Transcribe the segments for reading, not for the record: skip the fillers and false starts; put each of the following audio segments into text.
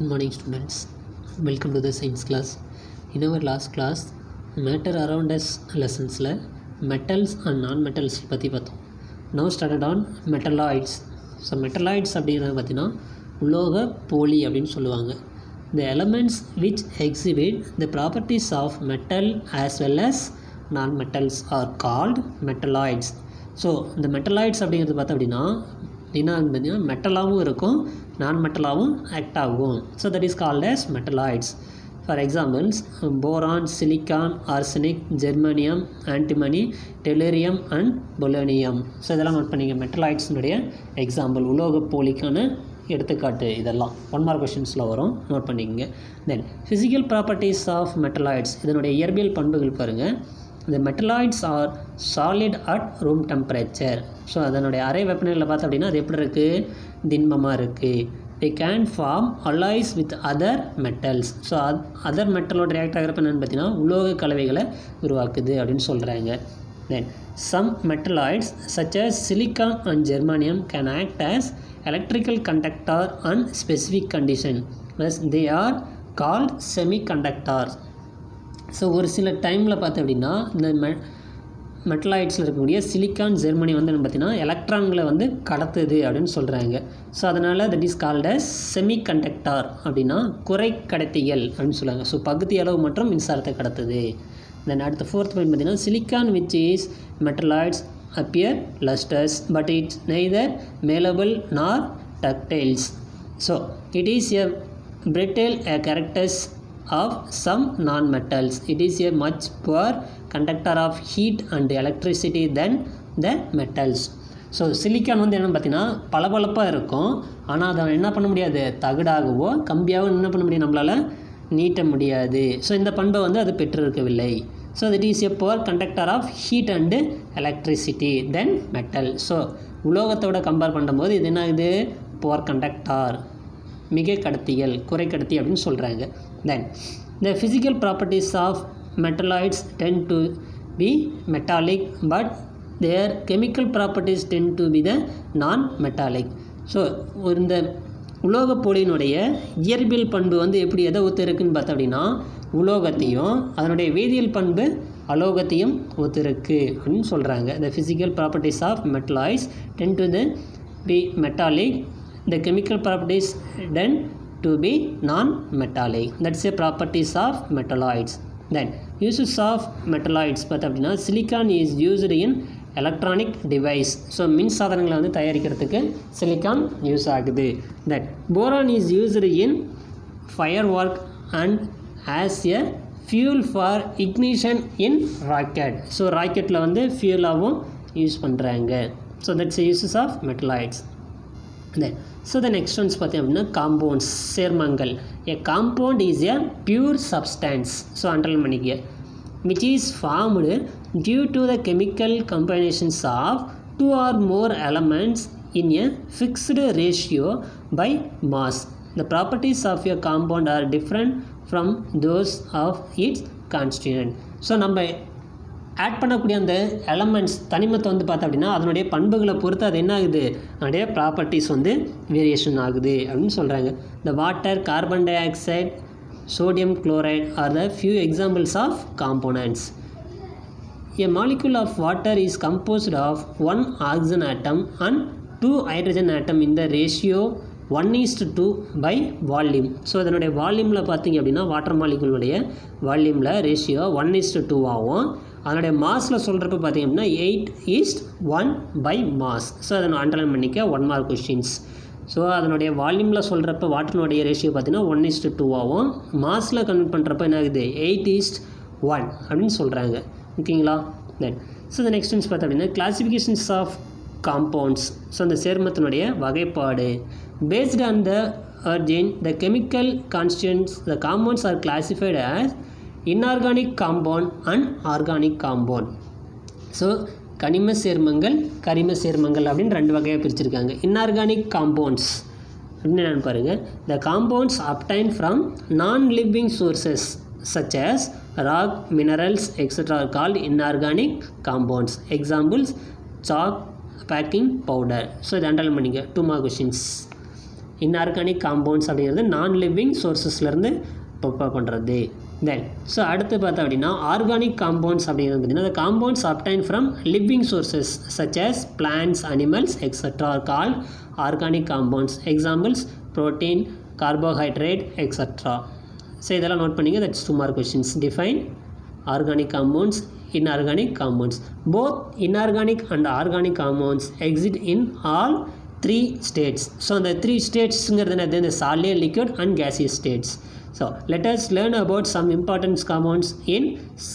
Good morning students, welcome to the science class. In our last class matter around us lessons metals and non-metals பற்றி பார்த்தோம். Now started on metalloids. So metalloids அப்படிங்கிறது பார்த்தீங்கன்னா உலோக போலி அப்படின்னு சொல்லுவாங்க. The elements which exhibit the properties of metal as well as non-metals are called metalloids. So இந்த metalloids அப்படிங்கிறது பார்த்தோம் அப்படின்னா என்ன பார்த்தீங்கன்னா மெட்டலாகவும் இருக்கும் நான் மெட்டலாகவும் ஆக்ட் ஆகும். So that is called as metalloids. For examples boron, silicon, arsenic, germanium, antimony, tellurium and polonium. So இதெல்லாம் நோட் பண்ணிங்க மெட்டலாய்ட்ஸினுடைய எக்ஸாம்பிள், உலோக போலிக்கான எடுத்துக்காட்டு. இதெல்லாம் 1 மார்க் கொஷின்ஸில் வரும், நோட் பண்ணிக்கங்க. Then physical properties of metalloids, இதனுடைய இயற்பியல் பண்புகள் பாருங்கள். The metalloids are solid at room temperature. So அதனுடைய அறை வெப்பநிலையில் பார்த்தோம் அப்படின்னா அது எப்படி இருக்குது, திண்மமாக இருக்குது. They can form alloys with other metals. So other மெட்டலோட ரியாக்ட் ஆகிறப்ப என்னென்னு பார்த்தீங்கன்னா உலோக கலவைகளை உருவாக்குது அப்படின்னு சொல்கிறாங்க. Then some metalloids such as silicon and germanium can act as electrical conductor on specific condition. Thus they are called semiconductors. So ஒரு சில டைமில் பார்த்தோம் அப்படின்னா இந்த மெட்டலாய்ட்ஸில் இருக்கக்கூடிய சிலிக்கான், ஜெர்மனி வந்து பார்த்திங்கன்னா எலக்ட்ரான்களை வந்து கடத்துது அப்படின்னு சொல்கிறாங்க. ஸோ அதனால் that is called as semiconductor அப்படின்னா குறை கடத்திகள் அப்படின்னு சொல்லுவாங்க. ஸோ பகுதி அளவு மற்றும் மின்சாரத்தை கடத்துது. தென் அடுத்த 4th பாயிண்ட் பார்த்திங்கன்னா silicon which is metalloids appear lustres but it's neither malleable nor ductiles. So it is a brittle characters of some non-metals. It is a much poor conductor of heat and electricity than the metals. So silicon வந்து என்னென்னு பார்த்தீங்கன்னா பளபளப்பாக இருக்கும், ஆனால் அதை என்ன பண்ண முடியாது, தகடாகவோ கம்பியாகவும் என்ன பண்ண முடியும், நம்மளால் நீட்ட முடியாது. ஸோ இந்த பண்பை வந்து அது பெற்றிருக்கவில்லை. So that is a poor conductor of heat and electricity then metal. So உலோகத்தோட கம்பேர் பண்ணும்போது இது என்ன, இது புவர் கண்டக்டார், மிகை கடத்திகள், குறை கடத்தி அப்படின்னு சொல்கிறாங்க. Then the physical properties of metalloids tend to be metallic but their chemical properties tend to be the non-metallic. So இந்த உலோக போலியினுடைய இயற்பியல் பண்பு வந்து எப்படி எதை ஒத்து இருக்குன்னு பார்த்தோம் அப்படின்னா உலோகத்தையும் அதனுடைய வேதியியல் பண்பு அலோகத்தையும் ஒத்துருக்கு அப்படின்னு சொல்கிறாங்க. The physical properties of metalloids tend to be metallic. The chemical properties then to be non-metallic. That's the properties of metalloids. Then uses of metalloids பார்த்தா அப்படின்னா silicon is used in electronic device. So மின் சாதனங்களை வந்து தயாரிக்கிறதுக்கு silicon use ஆகுது. Then boron is used in firework and as a fuel for ignition in rocket. So ராக்கெட்டில் வந்து ஃபியூலாகவும் யூஸ் பண்ணுறாங்க. So that's the uses of metalloids. Then so the next ones பார்த்தீங்க அப்படின்னா காம்பவுண்ட்ஸ், சேர்மங்கள். A compound is a pure substance. So underline பண்ணிக்க, which is formed due to the chemical combinations of 2 or more elements in a fixed ratio by mass. The properties of a compound are different from those of its constituent. So நம்ம add பண்ணக்கூடிய அந்த elements தனிமத்தை வந்து பார்த்தோம் அப்படின்னா அதனுடைய பண்புகளை பொறுத்து அது என்ன ஆகுது, அதனுடைய ப்ராப்பர்ட்டிஸ் வந்து வேரியேஷன் ஆகுது அப்படின்னு சொல்கிறாங்க. The water, carbon dioxide, sodium chloride are the few examples of components. A molecule of water is composed of 1 oxygen atom and 2 hydrogen atom in the ratio 1:2 by volume. So அதனுடைய வால்யூமில் பார்த்தீங்க அப்படின்னா water மாலிகுலுடைய வால்யூமில் ratio 1:2 ஆகும். அதனுடைய மாஸில் சொல்கிறப்ப பார்த்தீங்க அப்படின்னா 8:1 by mass. So அதை நான் அண்டர்லைன் பண்ணிக்க 1 மார்க் கொஷின்ஸ். ஸோ அதனுடைய வால்யூமில் சொல்கிறப்ப வாட்டர்னுடைய ரேஷியோ பார்த்தீங்கன்னா 1:2 ஆகும். மாஸில் கன்வெர்ட் பண்ணுறப்ப என்ன ஆகுது, 8:1 அப்படின்னு சொல்கிறாங்க. ஓகேங்களா. தென் ஸோ த நெக்ஸ்ட் ஒன்ஸ் பார்த்தோம் அப்படின்னா கிளாசிஃபிகேஷன்ஸ் ஆஃப் காம்பவுண்ட்ஸ். ஸோ அந்த சேர்மத்தினுடைய வகைப்பாடு. Based on the origin, the chemical constituents, the compounds are classified as inorganic compound and organic compound. So கனிம சேர்மங்கள், கரிம சேர்மங்கள் அப்படின்னு 2 வகையாக பிரிச்சிருக்காங்க. இன்ஆர்கானிக் காம்பவுண்ட்ஸ் அப்படின்னு என்னென்னு பாருங்கள். த compounds obtained from non-living sources such as rock, minerals, etc. are called inorganic compounds. Examples chalk, baking powder. So இது அண்டர்லைன் பண்ணிக்க 2 மார்க் கொஷின்ஸ். இன்ஆர்கானிக் காம்பவுண்ட்ஸ் அப்படிங்கிறது நான் லிவிங் சோர்ஸஸ்லேருந்து ப்ரிப்பேர் பண்ணுறது. தென் ஸோ அடுத்து பார்த்தோம் அப்படின்னா ஆர்கானிக் காம்பவுண்ட்ஸ் அப்படிங்கிறது பார்த்திங்கன்னா the compounds obtained from living sources such as plants, animals, etc. are called organic compounds. Examples protein, carbohydrate, etc. So இதெல்லாம் நோட் பண்ணிங்க. That's 2 mark questions. Define organic compounds, inorganic compounds. Both inorganic and organic compounds exist in all 3 states. So அந்த 3 ஸ்டேட்ஸுங்கிறது என்னது? இந்த solid, liquid and gaseous states. So let us learn about some important compounds in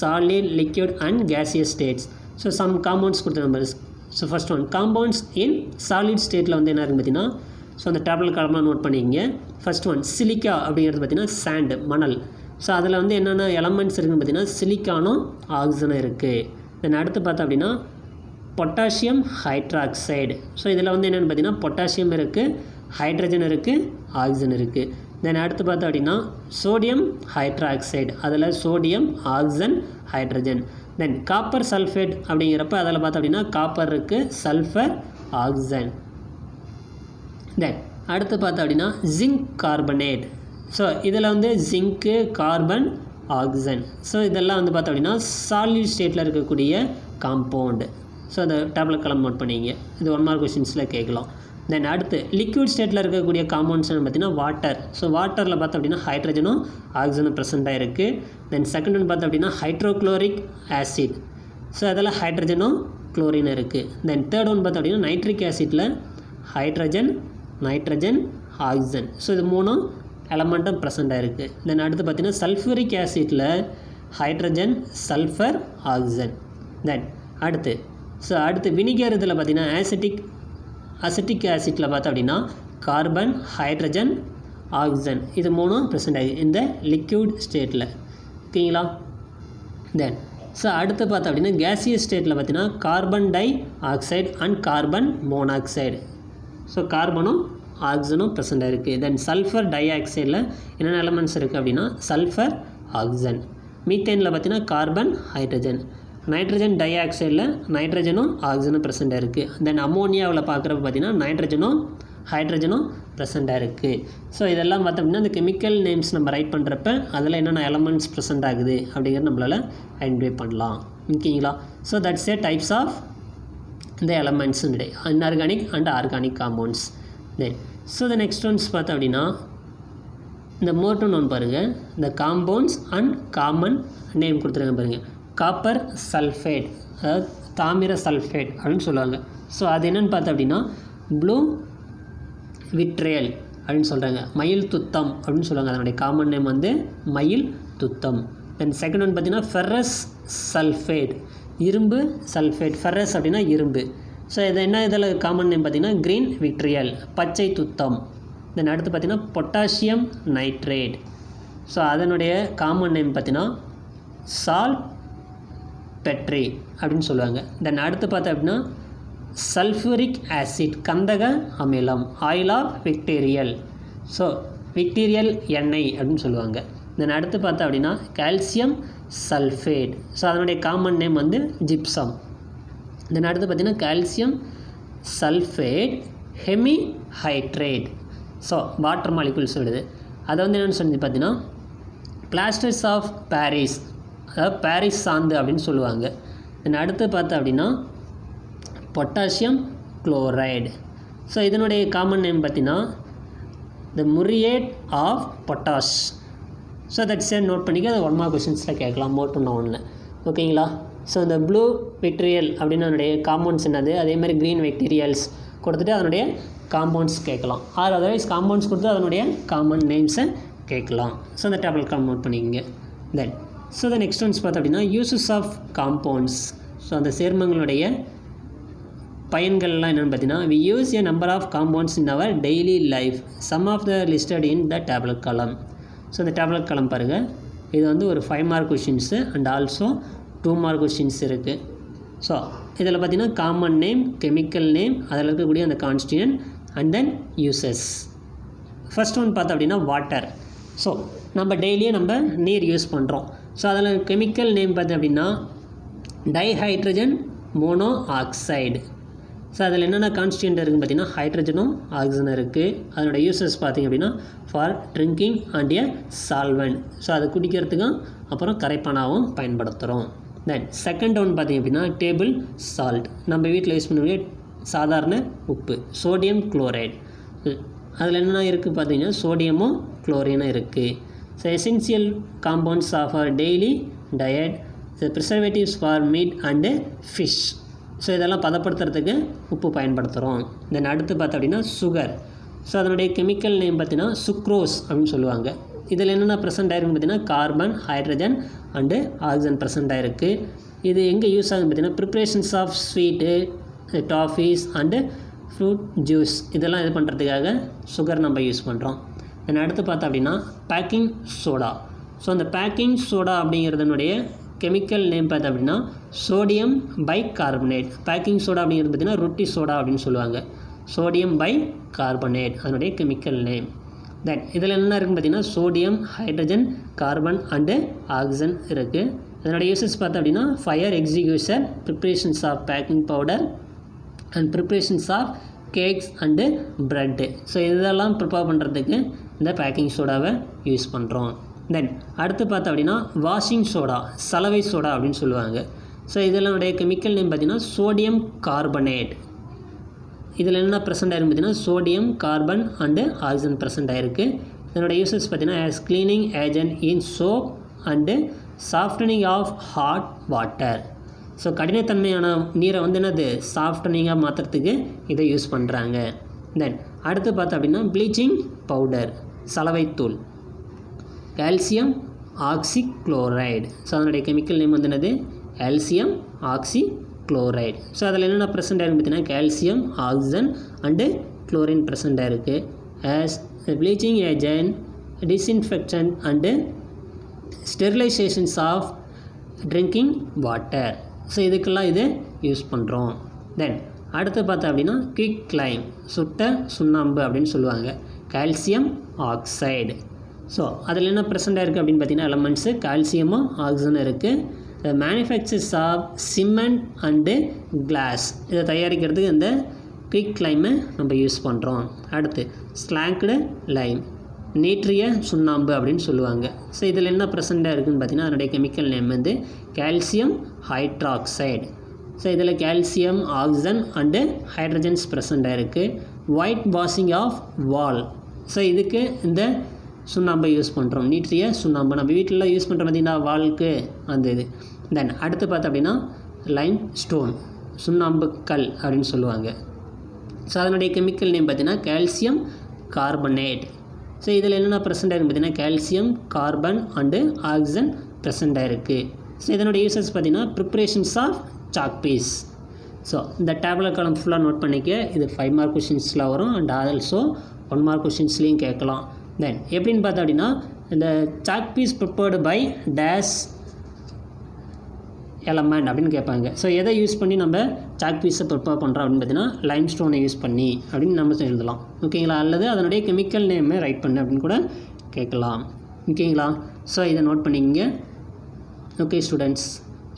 solid, liquid and gaseous states. So some compounds கொடுத்த numbers. So first one, compounds in solid stateல வந்து என்ன இருக்கு பார்த்தீங்கன்னா, so அந்த table காலம்லாம் note பண்ணிங்க. First one silica அப்படிங்கிறது பார்த்தீங்கன்னா சாண்ட், மணல். ஸோ அதில் வந்து என்னென்ன எலமெண்ட்ஸ் இருக்குதுன்னு பார்த்தீங்கன்னா சிலிக்கானும் ஆக்சிஜனும் இருக்குது. தென் அடுத்து பார்த்தோம் அப்படின்னா பொட்டாசியம் ஹைட்ராக்சைடு. ஸோ இதில் வந்து என்னென்னு பார்த்தீங்கன்னா பொட்டாசியம் இருக்குது, ஹைட்ரஜன் இருக்குது, ஆக்சிஜன் இருக்குது. தென் அடுத்து பார்த்தோம் அப்படின்னா சோடியம் ஹைட்ராக்சைடு, அதில் சோடியம், ஆக்சிஜன், ஹைட்ரஜன். தென் காப்பர் சல்ஃபேட் அப்படிங்கிறப்ப அதில் பார்த்தோம் அப்படின்னா காப்பர் இருக்குது, சல்ஃபர், ஆக்சிஜன். தென் அடுத்து பார்த்தோம் அப்படின்னா ஜிங்க் கார்பனேட். ஸோ இதில் வந்து ஜிங்க்கு, கார்பன், ஆக்சிஜன். ஸோ இதெல்லாம் வந்து பார்த்தோம் அப்படின்னா சாலிட் ஸ்டேட்டில் இருக்கக்கூடிய காம்பவுண்டு. ஸோ அதை டேப்லெட் கலம் நோட் பண்ணிங்க. இது 1 mark கொஷின்ஸில் கேட்கலாம். தென் அடுத்து லிக்விட் ஸ்டேட்டில் இருக்கக்கூடிய காம்பவுண்ட்ஸ் பார்த்தீங்கன்னா வாட்டர். ஸோ வாட்டரில் பார்த்தோம் அப்படின்னா ஹைட்ரஜனும் ஆக்சிஜனும் ப்ரெசென்ட்டாக இருக்குது. தென் செகண்ட் ஒன் பார்த்தோம் அப்படின்னா ஹைட்ரோக்ளோரிக் ஆசிட். ஸோ அதில் ஹைட்ரஜனும் குளோரின் இருக்குது. தென் தேர்ட் ஒன் பார்த்தோம் அப்படின்னா நைட்ரிக் ஆசிட்டில் ஹைட்ரஜன், நைட்ரஜன், ஆக்சிஜன். ஸோ இது 3 எலமெண்ட்டும் ப்ரெசென்ட்டாக இருக்குது. தென் அடுத்து பார்த்தீங்கன்னா சல்ஃபூரிக் ஆசிட்டில் ஹைட்ரஜன், சல்ஃபர், ஆக்சிஜன். தென் அடுத்து வினிகர் இதில் பார்த்தீங்கன்னா அசிட்டிக் ஆசிட்டில் பார்த்தோம் அப்படின்னா கார்பன், ஹைட்ரஜன், ஆக்சிஜன். இது 3 ப்ரெசென்ட் ஆகி இந்த லிக்விட் ஸ்டேட்டில். ஓகேங்களா? தென் ஸோ அடுத்து பார்த்தோம் அப்படின்னா கேசியஸ் ஸ்டேட்டில் பார்த்தீங்கன்னா carbon dioxide and carbon monoxide. So கார்பனும் ஆக்சிஜனும் ப்ரெசென்ட்டாக இருக்குது. தென் சல்ஃபர் டை ஆக்சைடில் என்னென்ன எலமெண்ட்ஸ் இருக்குது அப்படின்னா சல்ஃபர், ஆக்சிஜன். மீத்தேனில் பார்த்தீங்கன்னா கார்பன், ஹைட்ரஜன். நைட்ரஜன் டை ஆக்சைடில் நைட்ரஜனும் ஆக்சிஜனும் ப்ரெசென்ட்டாக இருக்குது. தென் அமோனியாவில் பார்க்குறப்ப பார்த்தீங்கன்னா நைட்ரஜனும் ஹைட்ரஜனும் ப்ரெசென்ட்டாக இருக்குது. ஸோ இதெல்லாம் பார்த்தோம் அப்படின்னா இந்த கெமிக்கல் நேம்ஸ் நம்ம ரைட் பண்ணுறப்ப அதில் என்னென்ன எலமெண்ட்ஸ் ப்ரெசென்ட் ஆகுது அப்படிங்கிறது நம்மளால் ஐடென்டிஃபை பண்ணலாம். ஓகேங்களா? So that's a types of இந்த elements inorganic and organic compounds. Then so the next ones பார்த்தோம் அப்படின்னா இந்த மோர்டன் ஒன்று பாருங்கள். இந்த காம்பவுண்ட்ஸ் அண்ட் காமன் நேம் கொடுத்துருங்க பாருங்கள். காப்பர் சல்ஃபேட், அதாவது தாமிர சல்ஃபேட் அப்படின்னு சொல்லுவாங்க. ஸோ அது என்னென்னு பார்த்தோம் அப்படின்னா ப்ளூ விட்ரியல் அப்படின்னு சொல்கிறாங்க. மயில் துத்தம் அப்படின்னு சொல்லுவாங்க. அதனுடைய காமன் நேம் வந்து மயில் துத்தம். தென் செகண்ட் ஒன் பார்த்தீங்கன்னா ஃபெரஸ் சல்ஃபேட், இரும்பு சல்ஃபேட். ஃபெரஸ் அப்படின்னா இரும்பு. ஸோ இது என்ன இதில் காமன் நேம் பார்த்தீங்கன்னா க்ரீன் விட்ரியல், பச்சை துத்தம். தென் அடுத்து பார்த்தீங்கன்னா பொட்டாசியம் நைட்ரேட். ஸோ அதனுடைய காமன் நேம் பார்த்தீங்கன்னா சால் பெட்ரி அப்படின்னு சொல்லுவாங்க. தென் அடுத்து பார்த்தோம் அப்படின்னா சல்ஃபூரிக் ஆசிட், கந்தக அமிலம், oil of vitriol. So vitriol எண்ணெய் அப்படின்னு சொல்லுவாங்க. தென் அடுத்து பார்த்தோம் அப்படின்னா கால்சியம் சல்ஃபேட். ஸோ அதனுடைய காமன் நேம் வந்து ஜிப்சம். தென் அடுத்து பார்த்தீங்கன்னா calcium sulphate hemihydrate. So water molecules விடுது. அதை வந்து என்னென்னு சொல்லி பார்த்தீங்கன்னா பிளாஸ்டர்ஸ் ஆஃப் பாரிஸ், அதாவது பாரிஸ் சாந்து அப்படின்னு சொல்லுவாங்க. தென் அடுத்து பார்த்தோம் அப்படின்னா பொட்டாசியம் குளோரைடு. ஸோ இதனுடைய காமன் நேம் பார்த்தீங்கன்னா the muriate of potash. So that's a note பண்ணிக்க. அது 1 mark கொஷின்ஸில் கேட்கலாம் மோர் டு நவுனில். ஓகேங்களா? ஸோ இந்த ப்ளூ விட்ரியல் அப்படின்னு அதனுடைய காம்பவுண்ட்ஸ் என்னது, அதேமாதிரி க்ரீன் விக்டீரியல்ஸ் கொடுத்துட்டு அதனுடைய காம்பவுண்ட்ஸ் கேட்கலாம். ஆர் அதர்வைஸ் காம்பவுண்ட்ஸ் கொடுத்து அதனுடைய காமன் நேம்ஸை கேட்கலாம். ஸோ அந்த டேபிள் காம் நோட் பண்ணிக்கங்க. தென் ஸோ த நெக்ஸ்ட் ஒன்ஸ் பார்த்தோம் அப்படின்னா யூசஸ் ஆஃப் காம்பவுண்ட்ஸ். ஸோ அந்த சேர்மங்களுடைய பயன்கள்லாம் என்னென்னு பார்த்தீங்கன்னா we use a number of compounds in our daily life. Some of the listed in the tablet column. So இந்த tablet column பாருங்கள். இது வந்து ஒரு 5 mark questions and also 2 mark questions இருக்குது. So இதில் பார்த்தீங்கன்னா காமன் நேம், கெமிக்கல் நேம், அதில் இருக்கக்கூடிய அந்த constituent and then uses. First one பார்த்தோம் அப்படின்னா வாட்டர். ஸோ நம்ம டெய்லியே நம்ம நீர் யூஸ் பண்ணுறோம். ஸோ அதில் கெமிக்கல் நேம் பார்த்தோம் அப்படின்னா டைஹைட்ரஜன் மோனோ ஆக்சைடு. ஸோ அதில் என்னென்ன கான்ஸ்டியூண்ட் இருக்குன்னு பார்த்தீங்கன்னா ஹைட்ரஜனும் ஆக்சிஜனும் இருக்குது. அதனோட யூசஸ் பார்த்திங்க அப்படின்னா for drinking and a solvent. So அது குடிக்கிறதுக்கும் அப்புறம் கரைப்பானாகவும் பயன்படுத்துகிறோம். தென் செகண்ட் ஒன் பார்த்திங்க அப்படின்னா டேபிள் சால்ட். நம்ம வீட்டில் யூஸ் பண்ணக்கூடிய சாதாரண உப்பு சோடியம் குளோரைடு. அதில் என்னென்ன இருக்குது பார்த்தீங்கன்னா சோடியமும் குளோரினும் இருக்குது. So essential compounds of our daily diet, so preservatives for meat and fish. So இதெல்லாம் பதப்படுத்துறதுக்கு உப்பு பயன்படுத்துகிறோம். தென் அடுத்து பார்த்தோம் அப்படின்னா சுகர். ஸோ அதனுடைய கெமிக்கல் நேம் பார்த்தீங்கன்னா சுக்ரோஸ் அப்படின்னு சொல்லுவாங்க. இதில் என்னென்ன ப்ரெசென்ட் ஆகிருக்குன்னு பார்த்தீங்கன்னா carbon, hydrogen and oxygen present ஆகிருக்கு. இது எங்கே யூஸ் ஆகுதுன்னு பார்த்தீங்கன்னா preparations of sweet, toffees and fruit juice இதெல்லாம் இது பண்ணுறதுக்காக சுகர் நம்ம யூஸ் பண்ணுறோம். தென் அடுத்து பார்த்தோம் அப்படின்னா பேக்கிங் சோடா. ஸோ அந்த பேக்கிங் சோடா அப்படிங்கிறதுனுடைய கெமிக்கல் நேம் பார்த்தோம் அப்படின்னா sodium bicarbonate. Baking soda அப்படிங்கிறது பார்த்திங்கன்னா ரொட்டி சோடா அப்படின்னு சொல்லுவாங்க. சோடியம் பை கார்பனேட் அதனுடைய கெமிக்கல் நேம். தென் இதில் என்ன இருக்குன்னு பார்த்தீங்கன்னா sodium, hydrogen, carbon and oxygen இருக்குது. இதனுடைய யூசஸ் பார்த்தோம் அப்படின்னா fire execution, preparations of baking powder and preparations of cakes and bread. So இதெல்லாம் ப்ரிப்பேர் பண்ணுறதுக்கு இந்த பேக்கிங் சோடாவை யூஸ் பண்ணுறோம். தென் அடுத்து பார்த்தோம் அப்படின்னா வாஷிங் சோடா, சலவை சோடா அப்படின்னு சொல்லுவாங்க. ஸோ இதனுடைய கெமிக்கல் நேம் பார்த்திங்கன்னா சோடியம் கார்பனேட். இதில் என்ன ப்ரெசென்ட் ஆகிருக்கு பார்த்தீங்கன்னா sodium, carbon and oxygen present ஆகிருக்கு. இதனுடைய யூசஸ் பார்த்திங்கன்னா as cleaning agent in soap and softening of hard water. So கடினத்தன்மையான நீரை வந்து என்னது சாஃப்டனிங்காக மாற்றுறதுக்கு இதை யூஸ் பண்ணுறாங்க. தென் அடுத்து பார்த்தோம் அப்படின்னா ப்ளீச்சிங் பவுடர், சலவைத்தூள், கால்சியம் ஆக்சிக்ளோரைடு. ஸோ அதனுடைய கெமிக்கல் நேம் வந்து என்னது கால்சியம் ஆக்சிக்ளோரைடு. ஸோ அதில் என்னென்ன ப்ரெசென்ட் ஆகிருக்கு பார்த்தீங்கன்னா calcium, oxygen and chlorine present ஆகிருக்கு. As bleaching agent, disinfection and sterilisations of drinking water. So இதுக்கெல்லாம் இது யூஸ் பண்ணுறோம். தென் அடுத்து பார்த்தோம் அப்படின்னா குயிக் லைம், சுட்ட சுண்ணாம்பு அப்படின்னு சொல்லுவாங்க. Calcium oxide. ஸோ அதில் என்ன ப்ரெசென்ட் ஆகிருக்கு அப்படின்னு பார்த்தீங்கன்னா எலமெண்ட்ஸு கால்சியமும் ஆக்சிஜனும் இருக்குது. Manufactures of cement and glass இதை தயாரிக்கிறதுக்கு இந்த குயிக் லைமை நம்ம யூஸ் பண்ணுறோம். அடுத்து ஸ்லாங்க்டு லைம், நீற்றிய சுண்ணாம்பு அப்படின்னு சொல்லுவாங்க. ஸோ இதில் என்ன ப்ரெசென்ட்டாக இருக்குதுன்னு பார்த்தீங்கன்னா அதனுடைய கெமிக்கல் நேம் வந்து கால்சியம் ஹைட்ராக்சைடு. ஸோ இதில் கால்சியம், ஆக்சிஜன் அண்டு ஹைட்ரஜன்ஸ் ப்ரெசென்ட்டாக இருக்குது. White washing of wall. So இதுக்கு இந்த சுண்ணாம்பை யூஸ் பண்ணுறோம். நீற்றிய சுண்ணாம்பு நம்ம வீட்டில் யூஸ் பண்ணுற பார்த்தீங்கன்னா வால்க்கு அந்த இது. தென் அடுத்து பார்த்தோம் அப்படின்னா லைம் ஸ்டோன், சுண்ணாம்பு கல் அப்படின்னு சொல்லுவாங்க. ஸோ அதனுடைய கெமிக்கல் நேம் பார்த்தீங்கன்னா கால்சியம் கார்பனேட். ஸோ இதில் என்னென்ன ப்ரெசென்ட் ஆகிருக்கு பார்த்தீங்கன்னா calcium, carbon and oxygen present ஆகிருக்கு. ஸோ இதனுடைய யூசஸ் பார்த்தீங்கன்னா preparations of chalk pieces. So இந்த டேப்லெட் காலம் ஃபுல்லாக நோட் பண்ணிக்க. இது 5 மார்க் கொஷின்ஸில் வரும் அண்ட் ஆல்சோ 1 மார்க் கொஷின்ஸ்லேயும் கேட்கலாம். தென் எப்படின்னு பார்த்தோம் அப்படின்னா இந்த chalk pieces prepared by dash element அப்படின்னு கேட்பாங்க. ஸோ எதை யூஸ் பண்ணி நம்ம சாக் பீஸை ப்ரிப்பேர் பண்ணுறோம் அப்படின்னு பார்த்தீங்கன்னா லைம் ஸ்டோனை யூஸ் பண்ணி அப்படின்னு நம்ம எழுதலாம். ஓகேங்களா? அல்லது அதனுடைய கெமிக்கல் நேமை ரைட் பண்ணு அப்படின்னு கூட கேட்கலாம். ஓகேங்களா? ஸோ இதை நோட் பண்ணிக்கங்க. ஓகே ஸ்டூடெண்ட்ஸ்,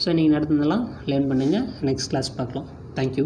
ஸோ நீங்கள் நடத்துனதெல்லாம் லேர்ன் பண்ணுங்கள். நெக்ஸ்ட் கிளாஸ் பார்க்கலாம். தேங்க்யூ.